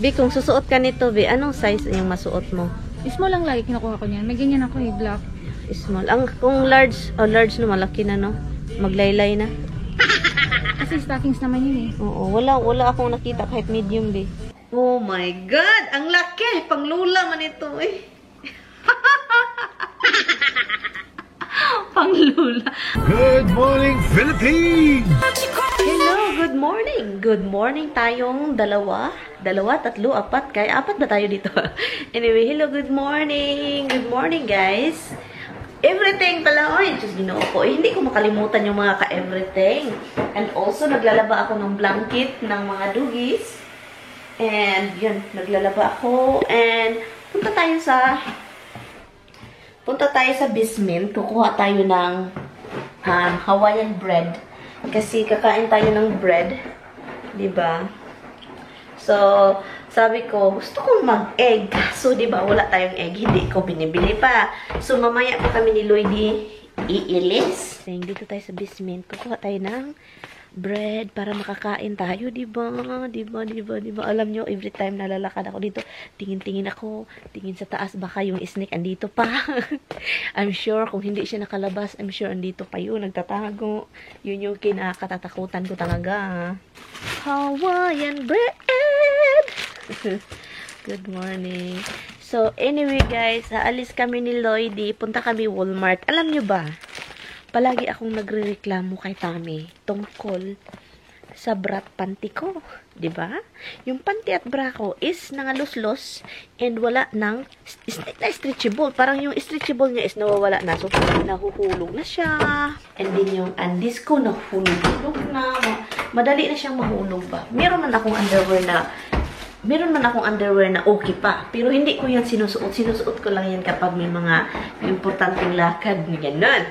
Bi, kung susuot ka nito, Bi, anong size yung masuot mo? Small lang lagi kinukuha ko niyan. May ganyan ako eh, black. Small. Kung large, large no, malaki na, no? Maglaylay na. Kasi stockings naman yun eh. Oo, wala akong nakita kahit medium, Bi. Oh my God! Ang laki! Panglula man ito, eh. Panglula. Good morning, Philippines! Hello, good morning. Good morning tayong dalawa, tatlo, apat. Kaya apat ba tayo dito? Anyway, hello, good morning. Good morning, guys. Everything pala, oy, just ginoo ko. Eh, hindi ko makalimutan yung mga ka-everything. And also, naglalaba ako ng blanket ng mga dugis. And, yun, naglalaba ako. And, punta tayo sa basement. Kukuha tayo ng Hawaiian bread. Kasi kakain tayo ng bread. Diba? So, sabi ko, gusto kong mag-egg. So, diba, wala tayong egg. Hindi ko binibili pa. So, mamaya pa kami ni Lloydie iilis. Dito tayo sa basement. Kukuha tayo ng bread para makakain tayo, diba? Diba? Alam nyo, every time nalalakad ako dito, tingin ako, tingin sa taas, baka yung snake andito pa. I'm sure, kung hindi siya nakalabas, I'm sure andito pa yun, nagtatago. Yun yung kinakatatakutan ko talaga. Hawaiian bread! Good morning. So, anyway guys, aalis kami ni Lloydie, punta kami Walmart. Alam nyo ba? Palagi akong nagrereklamo kay Tami tungkol sa brat panty ko. Diba? Yung panty at bra ko is nangaluslos and wala nang stretchable. Parang yung stretchable niya is nawawala na. So, nahuhulog na siya. And then yung undies ko nahulog na. Madali na siyang mahulog ba. Meron man akong underwear na okay pa. Pero hindi ko yan sinusuot. Sinusuot ko lang yan kapag may mga importanteng lakad. Ganun.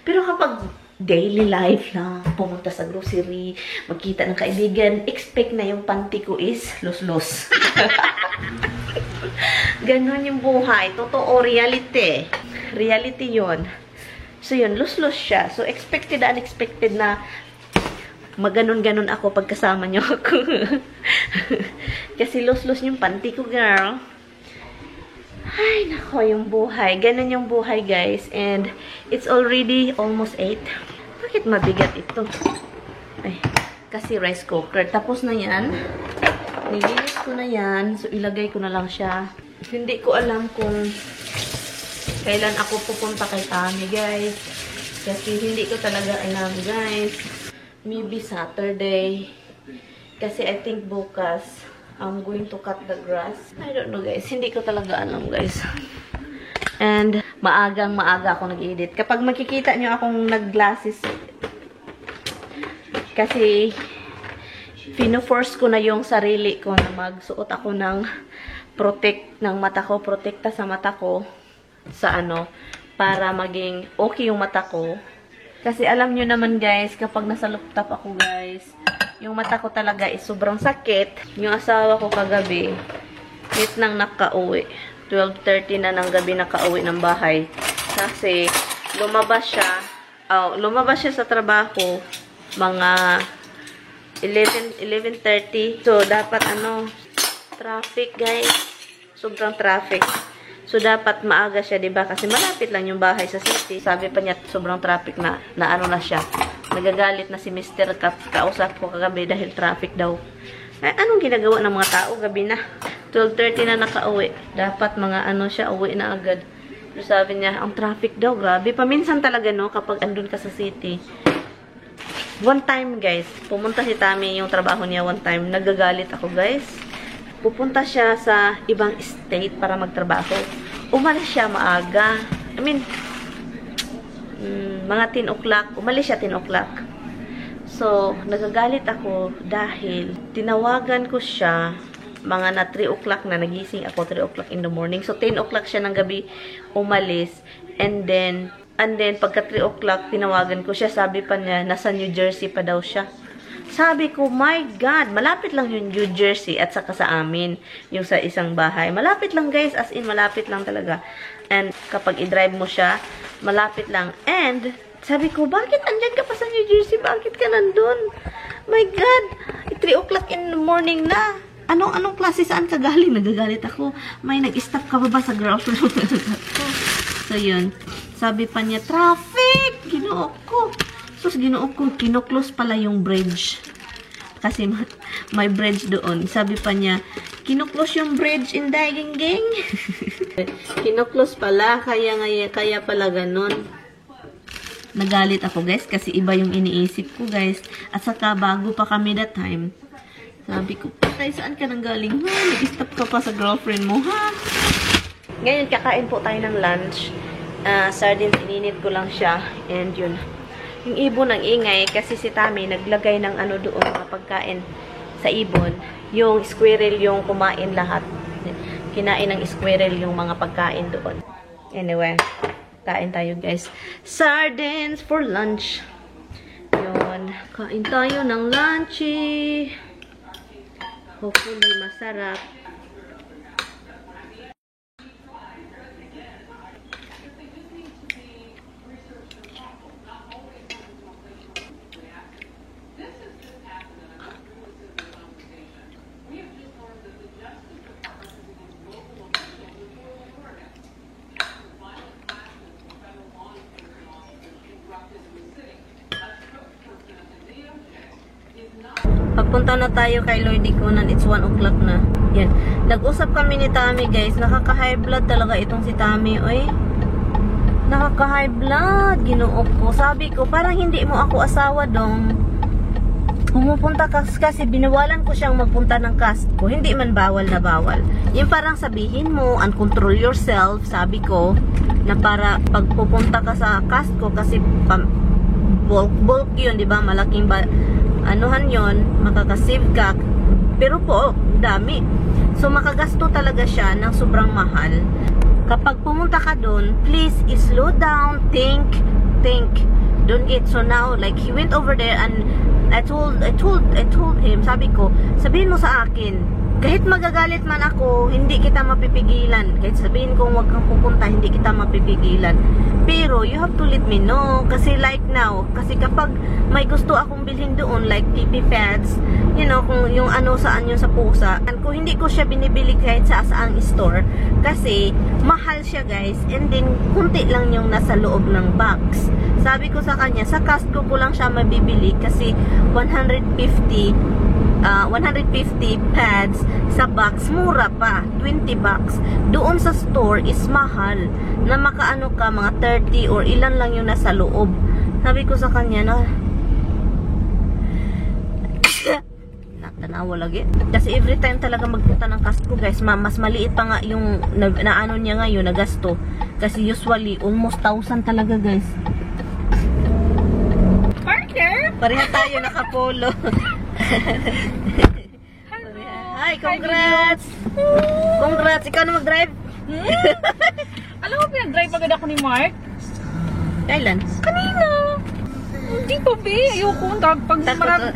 Pero kapag daily life lang, pumunta sa grocery, magkita ng kaibigan, expect na yung panty ko is los-los. Ganun yung buhay. Totoo, reality. Reality yon. So yun, los-los siya. So expected, unexpected na maganon-ganon ako pagkasama nyo ako. Kasi los-los yung panty ko, girl. Ay, nako, yung buhay. Ganon yung buhay, guys. And it's already almost 8. Bakit mabigat ito? Ay, kasi rice cooker. Tapos na yan. Nilinis ko na yan. So, ilagay ko na lang siya. Hindi ko alam kung kailan ako pupunta kay Tami, guys. Kasi hindi ko talaga alam, guys. Maybe Saturday. Kasi I think bukas, I'm going to cut the grass. I don't know, guys. Hindi ko talaga alam, guys. And maaga ako nag-edit. Kapag makikita nyo akong nag-glasses, kasi pino-force ko na yung sarili ko na magsuot ako ng mata ko, protekta sa mata ko, sa para maging okay yung mata ko. Kasi alam nyo naman, guys, kapag nasa laptop ako, guys, yung mata ko talaga is sobrang sakit. Yung asawa ko kagabi, late nang nakauwi. 12:30 na ng gabi nakauwi ng bahay. Kasi lumabas siya sa trabaho mga 11:30. So, dapat traffic, guys. Sobrang traffic. So, dapat maaga siya, diba? Kasi malapit lang yung bahay sa city. Sabi pa niya, sobrang traffic na na siya. Nagagalit na si Mr. Kausap ko kagabi dahil traffic daw. Ay, anong ginagawa ng mga tao gabi na? 12:30 na nakauwi. Dapat mga siya, uwi na agad. So, sabi niya, ang traffic daw, grabe. Paminsan talaga, no, kapag andun ka sa city. One time, guys, pumunta si Tami yung trabaho niya one time. Nagagalit ako, guys. Pupunta siya sa ibang state para magtrabaho. Umalis siya maaga. I mean, mga 10 o'clock. Umalis siya 10 o'clock. So, nagagalit ako dahil tinawagan ko siya mga na 3 o'clock na nagising ako 3 o'clock in the morning. So, 10 o'clock siya ng gabi umalis. And then pagka 3 o'clock, tinawagan ko siya. Sabi pa niya, nasa New Jersey pa daw siya. Sabi ko, my God, malapit lang yung New Jersey at saka sa amin, yung sa isang bahay. Malapit lang, guys, as in, malapit lang talaga. And kapag i-drive mo siya, malapit lang. And sabi ko, bakit andyan ka pa sa New Jersey? Bakit ka nandun? My God, 3 o'clock in the morning na. anong klase, saan ka galing? Nagagalit ako. May nag-stop ka ba sa girlfriend mo? So, yun. Sabi pa niya, traffic! Ginoo ko. So, ginoo ko, kinuklose pala yung bridge. Kasi may bridge doon. Sabi pa niya, kinuklose yung bridge, inday, ging. Kinuklose pala, kaya pala ganun. Nagalit ako, guys, kasi iba yung iniisip ko, guys. At saka, bago pa kami that time, sabi ko, patay, saan ka nang galing? Ha? Nag-stop ka pa sa girlfriend mo, ha? Ngayon, kakain po tayo ng lunch. Sardines, ininit ko lang siya. And yun. Yung ibon ang ingay, kasi si Tami naglagay ng ano doon, mga pagkain sa ibon. Yung squirrel yung kumain lahat. Kinain ng squirrel yung mga pagkain doon. Anyway. Kain tayo, guys. Sardines for lunch. Yun. Kain tayo ng lunchy. Hopefully, masarap. Papunta na tayo kay Lloyd Ikunan. It's 1 o'clock na. Yan. Nag-usap kami ni Tami, guys. Nakaka-high blood talaga itong si Tami. Oy. Nakaka-high blood. Ginoo ko. Sabi ko, parang hindi mo ako asawa dong. Pumupunta ka kasi binawalan ko siyang magpunta ng cast ko. Hindi man bawal na bawal. Yung parang sabihin mo, uncontrol yourself. Sabi ko, na para pag pupunta ka sa cast ko kasi bulk yun, di ba? Malaking anuhan yon, makakasave ka, pero po, dami. So, makagasto talaga siya ng sobrang mahal. Kapag pumunta ka doon, please, slow down, think, don't get, so now, like, he went over there and I told him, sabi ko, sabihin mo sa akin, kahit magagalit man ako, hindi kita mapipigilan. Kahit sabihin kong wag kang pupunta, hindi kita mapipigilan. Pero, you have to let me know. Kasi like now, kasi kapag may gusto akong bilhin doon, like PP pads, you know, kung yung ano saan yun sa pusa, kung hindi ko siya binibili kahit sa saang store, kasi mahal siya, guys. And then, kunti lang yung nasa loob ng box. Sabi ko sa kanya, sa Costco ko lang siya mabibili kasi 150 pads sa box, mura pa, 20 bucks. Doon sa store is mahal, na makaano ka, mga 30 or ilan lang yung nasa loob. Sabi ko sa kanya na natanawa lagi. Kasi every time talaga magpunta ng Costco, guys, mas maliit pa nga yung naano niya ngayon, na gasto. Kasi usually, almost 1,000 talaga, guys. Partner! Pareha tayo nakapolo. Hi, congrats! Congrats! Ikaw na mag-drive? Alam mo, pinag-drive agad ako ni Mark? Kailan? Kanina! Hindi pa, be. Ayoko. Pag marami...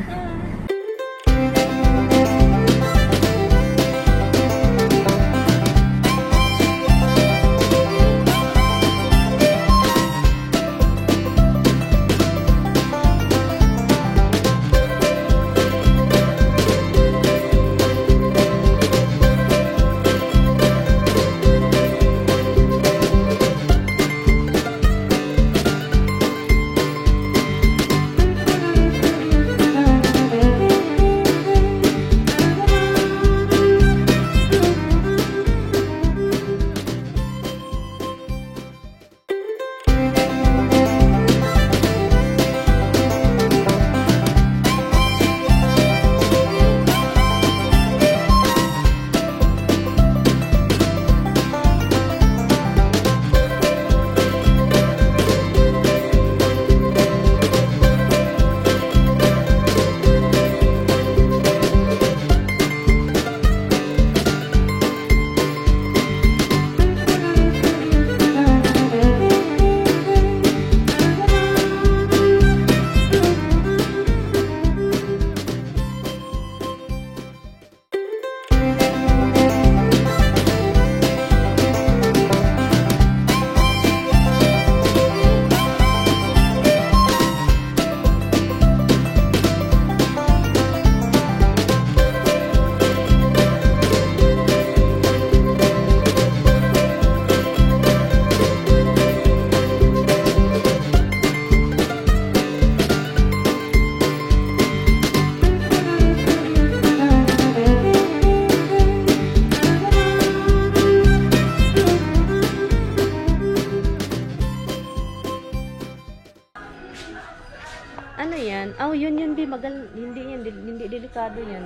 delikado yan.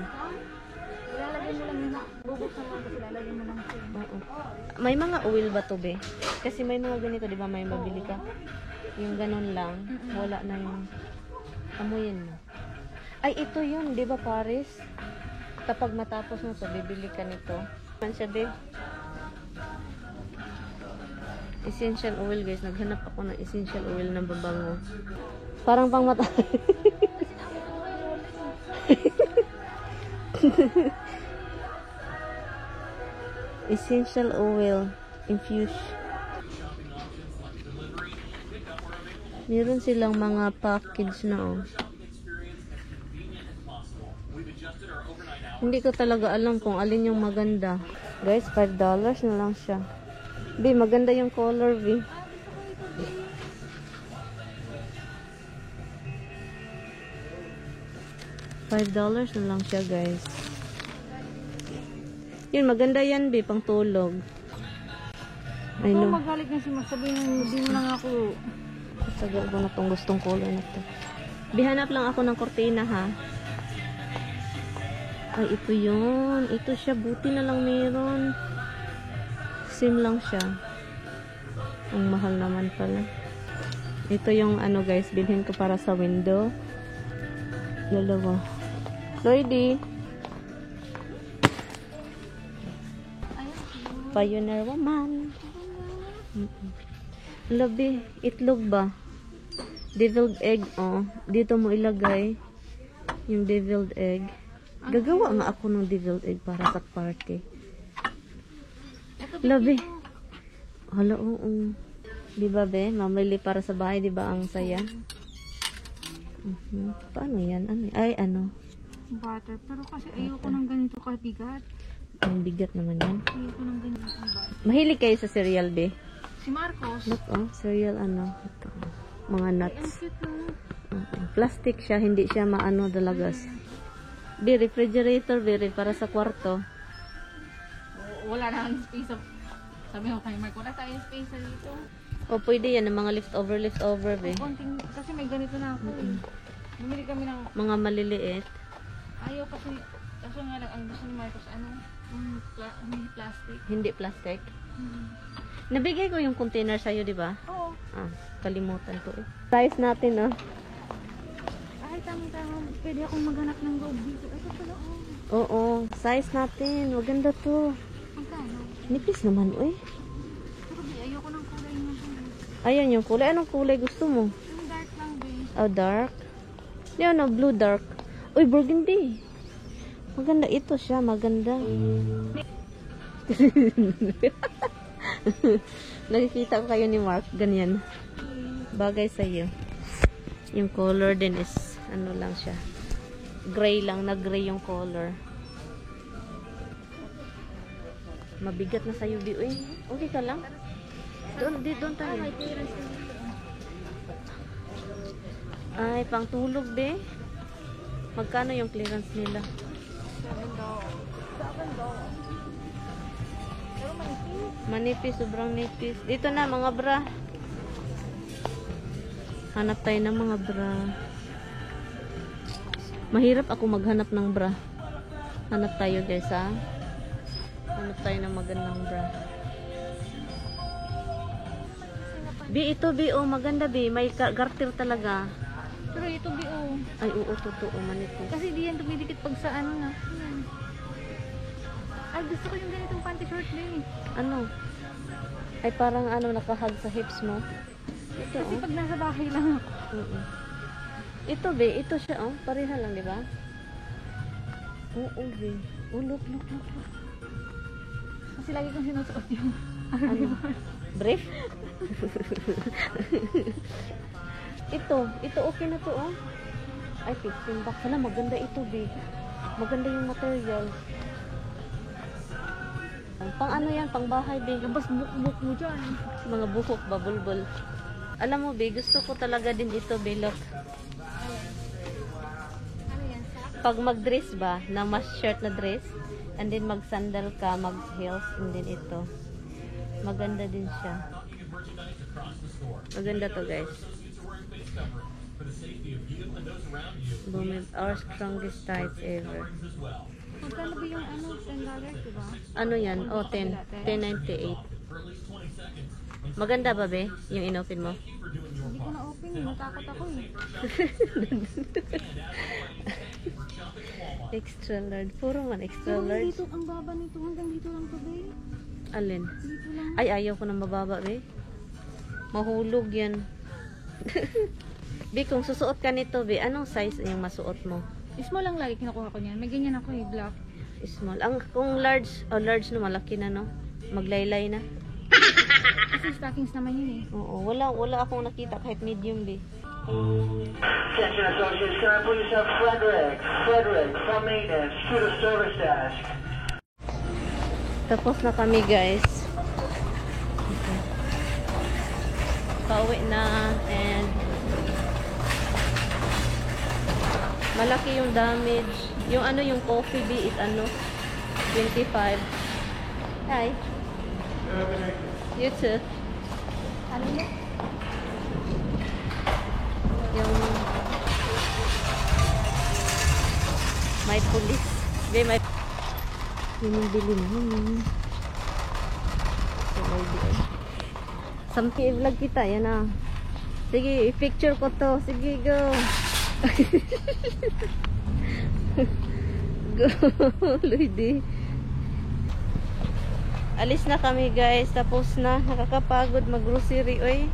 Lalagyan mo lang yun. Bubuksan mo kasi lalagyan mo lang siya. Oo. May mga oil ba to, be? Kasi may mga ganito, di ba? May mabili ka. Yung ganun lang. Wala na yung amuyin mo. Ay, ito yun, di ba, Paris? Kapag matapos mo to, bibili ka nito. Man siya, be? Essential oil, guys. Naghanap ako ng essential oil ng babango. Parang pang mata. Essential oil infused. Meron silang mga package na oh. Hindi ko talaga alam kung alin yung maganda. Guys, $5 na lang siya. B, maganda yung color, B. $5 na lang siya, guys. Yun, maganda yan, B, pang tulog. I Kung know. magalit na si Mark, sabihin hindi mo lang ako. Sagal ko na tong gustong color na to. Bihanap lang ako ng kortina, ha. Ay, ito yun. Ito siya. Buti na lang meron. Same lang siya. Ang mahal naman pala. Ito yung ano, guys. Bilhin ko para sa window. Dalawa. Lloydie. Pioneer woman. Labi. Itlog ba? Deviled egg, oh. Dito mo ilagay yung deviled egg. Gagawa nga ako ng deviled egg para sa party. Labi. Hala, oo. Di ba, be? Mamili para sa bahay, di ba? Ang saya. Paano yan? Ano? Ay, ano? Butter. Pero kasi ayoko ng ganito kabigat. Ang bigat naman yan. Ayoko ng ganito butter. Mahilig kayo sa cereal, be? Si Marcos. Look, oh. Cereal, ano? Ito. Mga Ang nuts. cute no. Plastic siya, hindi siya maano dalagas. Be, refrigerator, be, para sa kwarto. Wala na ang space. Sabi ko kay Mark, wala tayong space dito. O, pwede yan, ng mga leftover, be. Konting, kasi may ganito na ako. Bumili kami ng, Mga maliliit. ayaw kasi, kaso nga lang, ang gusto ni Marcos, ano, hindi plastic. Hindi plastic. Nabigay ko yung container sa'yo, di ba? Oo. Ah, kalimutan ko eh. Size natin, oh. Ay, tama-tama. Pwede akong maghanap ng loob dito. Ito pala, oh. Oo, size natin. Maganda to. Magkano? Nipis naman, uy. Pero di, ayoko ng kulay niya. Ayan yung kulay. Anong kulay gusto mo? Yung dark lang, babe. Oh, dark. Yan, oh, blue dark. Uy, burgundy. Maganda ito siya. Maganda. Nakikita ko kayo ni Mark. Ganyan. Bagay sa'yo. Yung color din is, ano lang siya. Gray lang. Na-gray yung color. Mabigat na sa'yo, Bi. Uy, okay ka lang? Doon tayo. Ay, pang tulog, Be. Magkano yung clearance nila? $7. Pero manipis. Manipis, sobrang nipis. Dito na, mga bra. Hanap tayo ng mga bra. Mahirap ako maghanap ng bra. Hanap tayo, guys, ha? Hanap tayo ng magandang bra. Bi, ito, Bi, oh, maganda, Bi. May garter talaga. Pero ito, B.O. Ay, oo, totoo, manipis. Kasi di yan dumidikit pag sa ano na. Yan. Ay, gusto ko yung ganitong panty short din. Ano? Ay, parang ano, nakahag sa hips mo. Ito, Kasi oh. pag nasa bahay lang ako. Ito, Be. Ito siya, oh. Pareha lang, di ba? Oo, Be. Oh, look. Kasi lagi kong sinusuot yung Ano? Brief? Ito okay na to, oh. Ay, 15 bucks. Hala, maganda ito, Be. Maganda yung material. Pang ano yan, pang bahay, Be. labas buk mo dyan. Mga buhok, babulbol. Alam mo, Be, gusto ko talaga din ito, Be. Look. Ano yan? Pag mag-dress ba, na mas shirt na dress, and then mag-sandal ka, mag-heels, and then ito. Maganda din siya. Maganda to, guys. Our strongest tights ever. Magkano ba yung ano, $10, diba? Ano yan? Oh, 10. 10.98. Maganda ba, be? Yung inopen mo? Hindi ko na-open eh. Natakot ako eh. Extra large. Puro man extra Pero large. dito, ang baba nito. Hanggang dito lang to, babe. Alin? Dito lang. Ay, ayaw ko ng mababa, be. Mahulog yan. Be, kung susuot ka nito, be, anong size yung masuot mo? Small lang lagi kinukuha ko niyan. May ganyan ako eh, black. Small. Kung large, large na malaki na, no? Maglaylay na. Kasi stockings naman yun eh. Oo, wala akong nakita kahit medium, be. Attention associates, can I please have Frederick from maintenance to the service desk. Tapos na kami, guys. Pauwi na, and malaki yung damage. Yung ano, yung coffee bee is ano, 25. Hi. You too. Ano yun? Yung may pulis. May yun yung bili namin. So, may bili. Sampi i-vlog kita. Yan na. Sige, i-picture ko to. Sige, go. Go, Lady. Alis na kami, guys. Tapos na. Nakakapagod mag-grocery. Oy.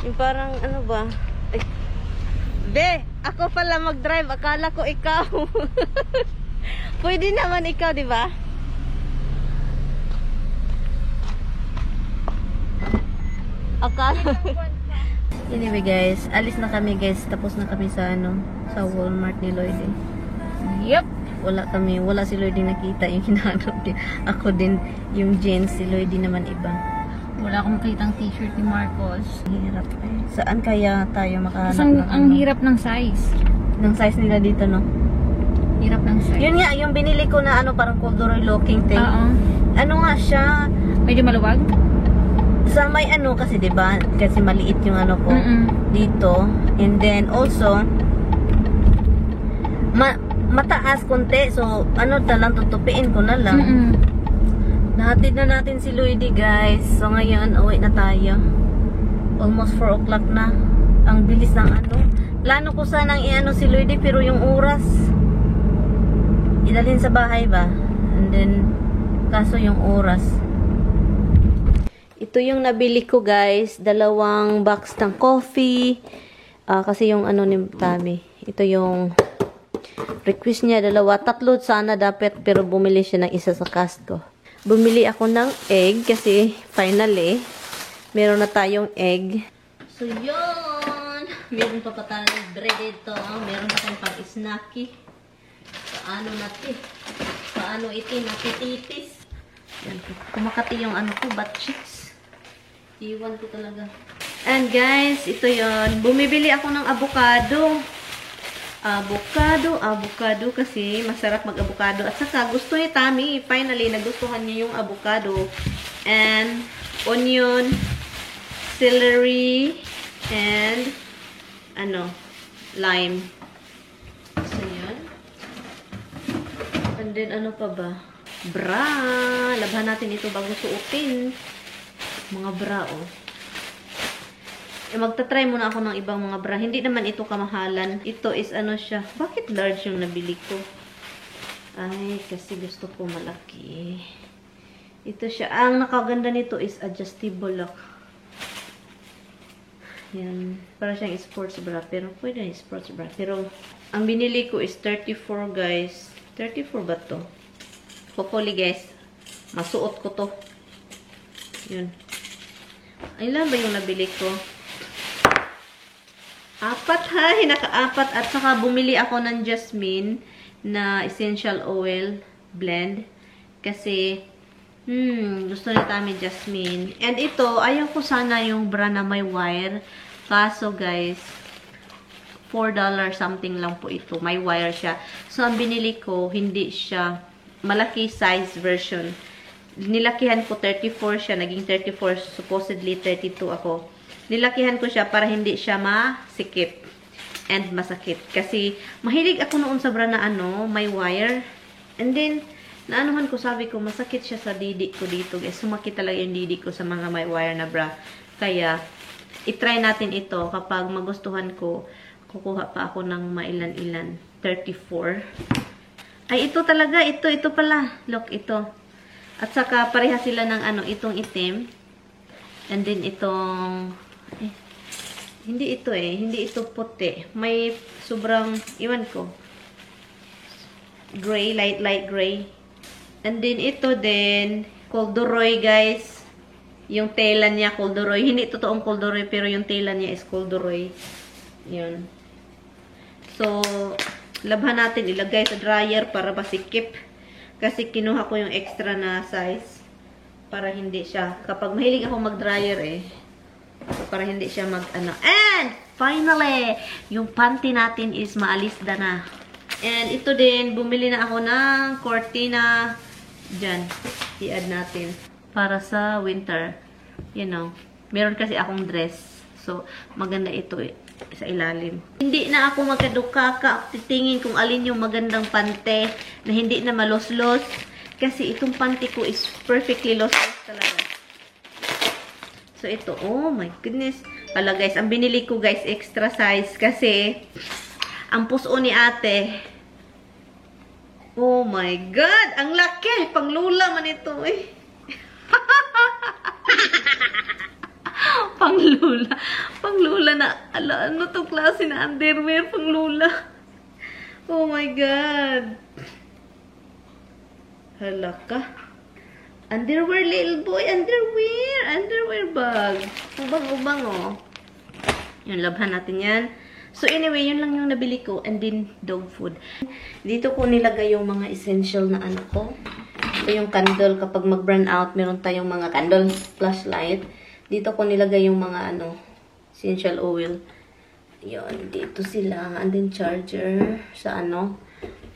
Yung parang, ano ba? Ay. Be, ako pala mag-drive. Akala ko ikaw. Pwede naman ikaw, di ba? Akala. Anyway, guys. Alis na kami, guys. Tapos na kami sa, ano, sa Walmart ni Lloyd. Yep. Wala si Lloyd nakita yung hinahanap niya. Ako din, yung jeans, si Lloyd naman iba. Wala akong makitang t-shirt ni Marcos. Hirap eh. Saan kaya tayo makahanap Kasi ang ano? hirap ng size. Ng size nila dito, no? Hirap ng size. Yun nga, yung binili ko na ano, parang corduroy looking thing. Oo. Ano nga siya? Medyo maluwag? Sa may ano kasi, diba? Kasi maliit yung ano ko. Mm-mm. Dito. And then, also, mataas konti. So, ano talang tutupiin ko na lang. Mm-mm. Nahatid na natin si Lloydie, guys. So, ngayon, uwi na tayo. Almost 4 o'clock na. Ang bilis ng ano. Plano ko sanang i-ano si Lloydie, pero yung oras, idalhin sa bahay ba? And then, kaso yung oras. Ito yung nabili ko, guys. 2 box ng coffee. Kasi yung ano ni Tami. Ito yung request niya, 2. 3 sana dapat, pero bumili siya ng isa sa Costco. Bumili ako ng egg kasi finally meron na tayong egg. So yun, meron pa tayong bread ito. Meron pa tayong pang-snacky. Paano iti natitipis. Kumakati yung ano ko, butt cheeks. Iwan ko talaga. And guys, ito yon. Bumibili ako ng avocado. Avocado kasi masarap mag-avocado. At saka gusto ni Tami, finally nagustuhan niya yung avocado. And onion, celery, and lime. So yun. And then ano pa ba? Bra. Labhan natin ito bago suotin. Mga bra, oh. Magta-try muna ako ng ibang mga bra. Hindi naman ito kamahalan. Ito is ano siya. Bakit large yung nabili ko? Ay, kasi gusto ko malaki. Ito siya. Ang nakaganda nito is adjustable lock. Yan. Para siyang sports bra. Pero pwede na sports bra. Pero ang binili ko is 34, guys. 34 ba to? Hopefully, guys. Masuot ko to. Yun. Ilan ba yung nabili ko? 4, ha? Naka-4. At saka bumili ako ng Jasmine na essential oil blend. Kasi, gusto ni Tami Jasmine. And ito, ayaw ko sana yung bra na may wire. Kaso, guys, $4 something lang po ito. May wire siya. So, ang binili ko, hindi siya malaki size version. Nilakihan ko 34 siya. Naging 34. Supposedly, 32 ako. Nilakihan ko siya para hindi siya masikip. and masakit. Kasi, mahilig ako noon sa bra na ano, may wire. And then, naanuhan ko, sabi ko, masakit siya sa didi ko dito, guys. Sumakit talaga yung didi ko sa mga may wire na bra. Kaya, itry natin ito. Kapag magustuhan ko, kukuha pa ako ng mailan-ilan. 34. Ay, ito talaga. Ito pala. Look, ito. At saka, pareha sila ng ano, itong itim. And then, itong... hindi ito hindi ito puti. May sobrang, iwan ko, gray, light gray. And then ito din, corduroy guys. Yung tela niya, corduroy. Hindi totoong corduroy, pero yung tela niya is corduroy. Yun. So, labhan natin, ilagay sa dryer para masikip. Kasi kinuha ko yung extra na size. Para hindi siya, kapag mahilig ako mag-dryer para hindi siya mag-ano. And, finally, yung panty natin is maalis na. And, ito din, bumili na ako ng cortina. Diyan, i-add natin. Para sa winter. You know, meron kasi akong dress. So, maganda ito sa ilalim. Hindi na ako magkadukaka. Titingin kung alin yung magandang pante na hindi na maloslos. Kasi itong panty ko is perfectly lossless talaga. So, ito. Oh my goodness. Hala guys, ang binili ko guys, extra size. Kasi, ang puso ni ate. Oh my God! Ang laki! Panglula man ito Panglula. Panglula na. Ala, ano to klase na underwear? Panglula. Oh my God. Hala ka. Underwear, little boy. Underwear. Underwear bag. Ubang-ubang, oh. Yun, labhan natin yan. So, anyway, yun lang yung nabili ko. And then, dog food. Dito ko nilagay yung mga essential na ano ko. Ito yung candle. Kapag mag-burn out, meron tayong mga candle flashlight. Dito ko nilagay yung mga ano, essential oil. Yun, dito sila. And then, charger sa ano,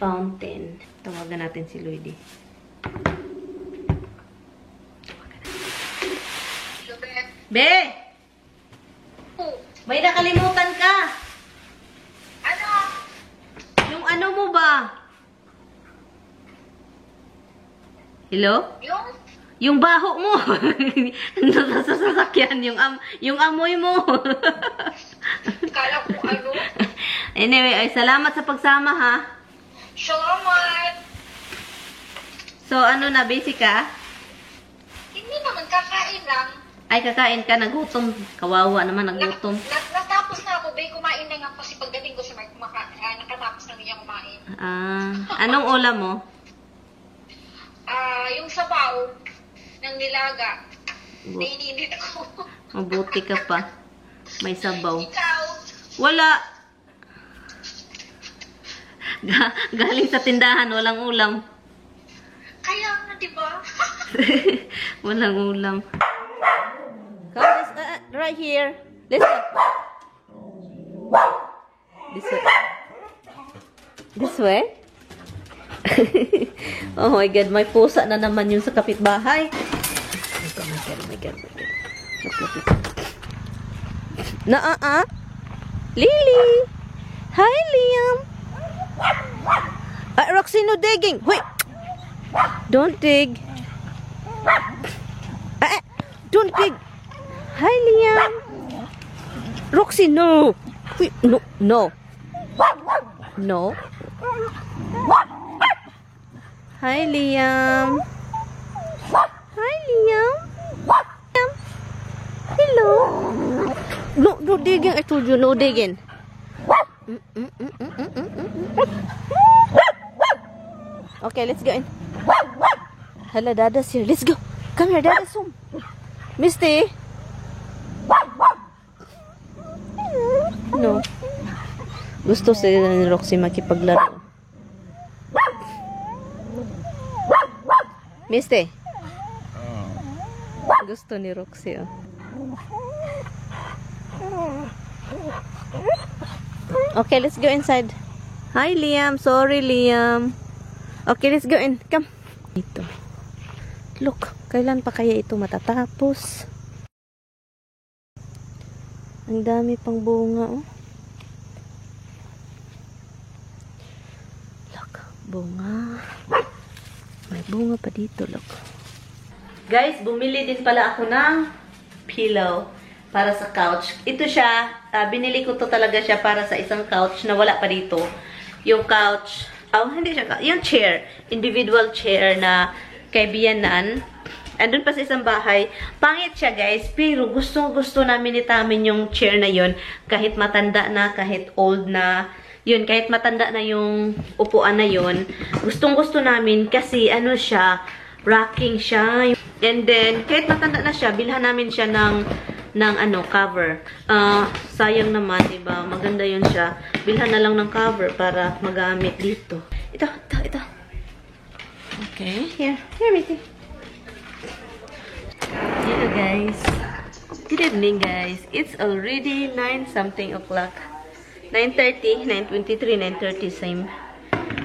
fountain. Tawagan natin si Lloydie. Be! May nakalimutan ka! Ano? Yung ano mo ba? Hello? Yung baho mo. Nasa sasakyan. Yung amoy mo. Kala ko ano? Anyway, ay salamat sa pagsama ha. Salamat! So, ano na, busy ka? Hindi naman, kakain lang. Ay, kakain ka, nagutom. Kawawa naman, nagutom. Natapos na ako, bay, kumain na nga kasi pagdating ko sa may nakatapos na niya kumain. Anong ulam mo? Yung sabaw ng nilaga. Naiinit ako. Mabuti ka pa. May sabaw. Ikaw? Wala. Galing sa tindahan, walang ulam. Kaya nga, diba? Walang ulam. Come right here. Listen. This way. This way? Oh my God, may pusa na naman yung sa kapitbahay. Oh my God. Look. Lily! Hi, Liam! Roxy, no digging! Wait! Don't dig! Don't dig! Hi, Liam! Roxy, no! Wait, no! Hi, Liam! Hi, Liam! Hello! No digging, I told you, no digging. Okay, let's go in. Hala, Dada's here. Let's go. Come here, Dada's home. Misty? No. Gusto sila ni Roxy makipaglaro. Misty? Gusto ni Roxy, oh. Okay, let's go inside. Hi, Liam. Sorry, Liam. Okay, let's go in. Come. Ito. Look, kailan pa kaya ito matatapos? Ang dami pang bunga, oh. Bunga. May bunga pa dito, look. Guys, bumili din pala ako ng pillow para sa couch. Ito siya, binili ko to talaga siya para sa isang couch na wala pa dito. Yung couch, hindi siya, yung chair, individual chair na kay Bianan. Andun pa sa isang bahay. Pangit siya, guys, pero gusto namin ni Tamin yung chair na yun. Kahit matanda na, kahit old na, yun, kahit matanda na yung upuan na yun. Gustong-gusto namin kasi ano siya, rocking siya. And then, kahit matanda na siya, bilhan namin siya ng cover. Sayang naman, diba? Maganda yun siya. Bilhan na lang ng cover para magamit dito. Ito. Okay, here, Mitty. Dito, guys. Good evening, guys. It's already 9-something o'clock. 9:30, 9:23, 9:30, same.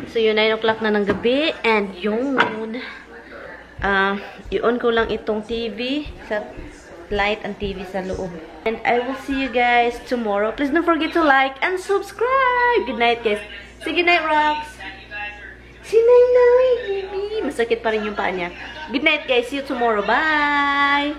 So, yun, 9 o'clock na ng gabi. And yun, i-on ko lang itong TV sa light and TV sa loob. And I will see you guys tomorrow. Please don't forget to like and subscribe. Good night, guys. Say good night, Rox. Say night, baby. Masakit pa rin yung paa niya. Good night, guys. See you tomorrow. Bye!